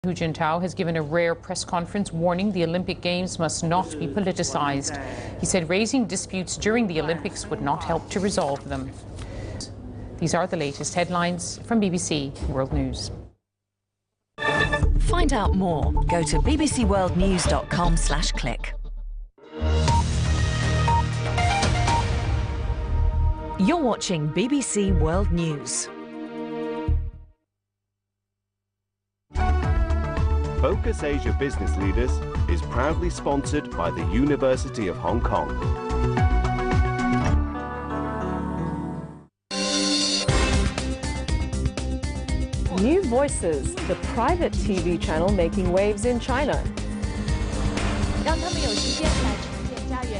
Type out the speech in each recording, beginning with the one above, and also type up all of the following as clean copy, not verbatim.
Hu Jintao has given a rare press conference warning the Olympic Games must not be politicized. He said raising disputes during the Olympics would not help to resolve them. These are the latest headlines from BBC World News. Find out more. Go to bbcworldnews.com/click. You're watching BBC World News. Focus Asia Business Leaders is proudly sponsored by the University of Hong Kong. New Voices, the private TV channel making waves in China.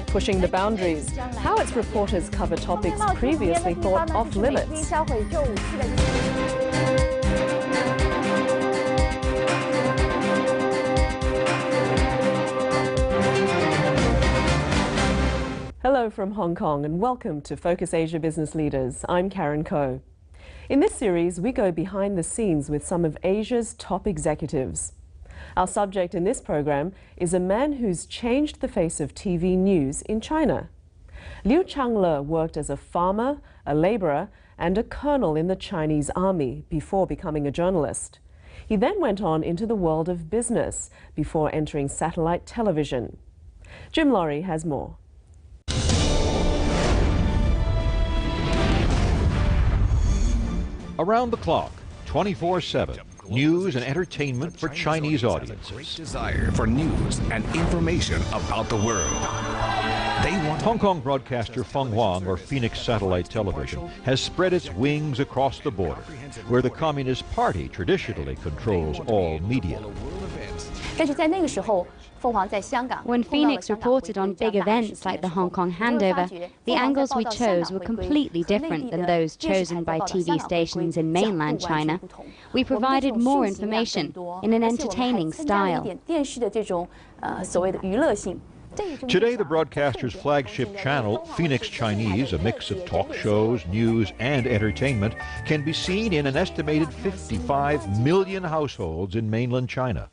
Pushing the boundaries, how its reporters cover topics previously thought off limits. Hello from Hong Kong and welcome to Focus Asia Business Leaders. I'm Karen Koh. In this series, we go behind the scenes with some of Asia's top executives. Our subject in this program is a man who's changed the face of TV news in China. Liu Changle worked as a farmer, a laborer, and a colonel in the Chinese army before becoming a journalist. He then went on into the world of business before entering satellite television. Jim Laurie has more. Around the clock, 24/7, news and entertainment for Chinese audiences. Great desire for news and information about the world. They want Hong Kong broadcaster Feng Huang, or Phoenix Satellite Television, has spread its wings across the border, where the Communist Party traditionally controls all media. When Phoenix reported on big events like the Hong Kong handover, the angles we chose were completely different than those chosen by TV stations in mainland China. We provided more information in an entertaining style. Today, the broadcaster's flagship channel, Phoenix Chinese, a mix of talk shows, news, and entertainment, can be seen in an estimated 55 million households in mainland China.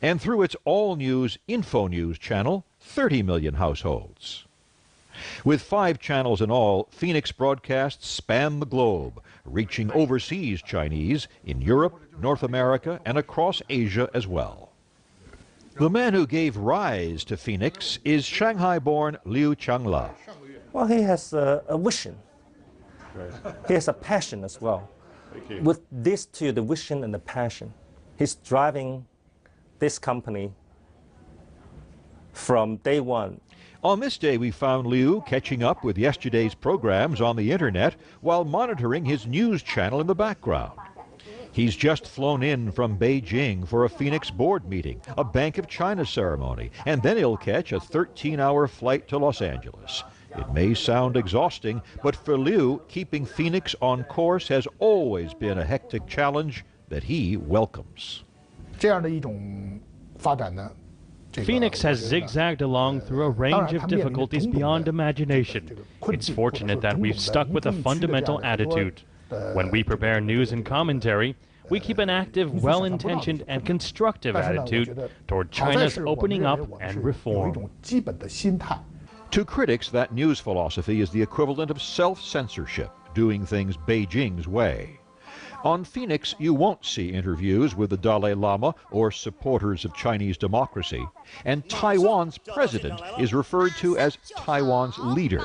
And through its all-news Info News channel, 30 million households. With 5 channels in all, Phoenix broadcasts span the globe, reaching overseas Chinese in Europe, North America, and across Asia as well. The man who gave rise to Phoenix is Shanghai-born Liu Changle. Well, he has a vision. He has a passion as well. With these two, the vision and the passion, he's driving this company from day one. On this day, we found Liu catching up with yesterday's programs on the internet while monitoring his news channel in the background. He's just flown in from Beijing for a Phoenix board meeting, a Bank of China ceremony, and then he'll catch a 13-hour flight to Los Angeles. It may sound exhausting, but for Liu, keeping Phoenix on course has always been a hectic challenge that he welcomes. Phoenix has zigzagged along through a range of difficulties beyond imagination. It's fortunate that we've stuck with a fundamental attitude. When we prepare news and commentary, we keep an active, well-intentioned, and constructive attitude toward China's opening up and reform. To critics, that news philosophy is the equivalent of self-censorship, doing things Beijing's way. On Phoenix, you won't see interviews with the Dalai Lama or supporters of Chinese democracy, and Taiwan's president is referred to as Taiwan's leader.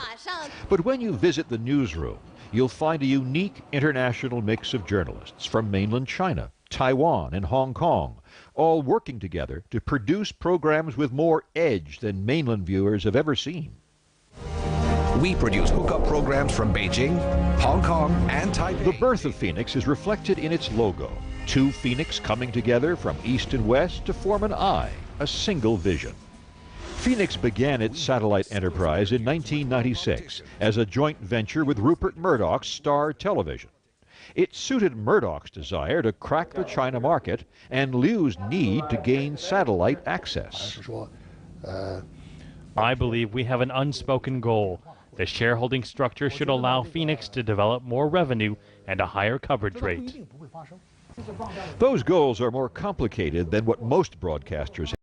But when you visit the newsroom, you'll find a unique international mix of journalists from mainland China, Taiwan, and Hong Kong, all working together to produce programs with more edge than mainland viewers have ever seen. We produce hookup programs from Beijing, Hong Kong, and Taipei. The birth of Phoenix is reflected in its logo. 2 Phoenix coming together from east and west to form an eye, a single vision. Phoenix began its satellite enterprise in 1996 as a joint venture with Rupert Murdoch's Star Television. It suited Murdoch's desire to crack the China market and Liu's need to gain satellite access. I believe we have an unspoken goal. The shareholding structure should allow Phoenix to develop more revenue and a higher coverage rate. Those goals are more complicated than what most broadcasters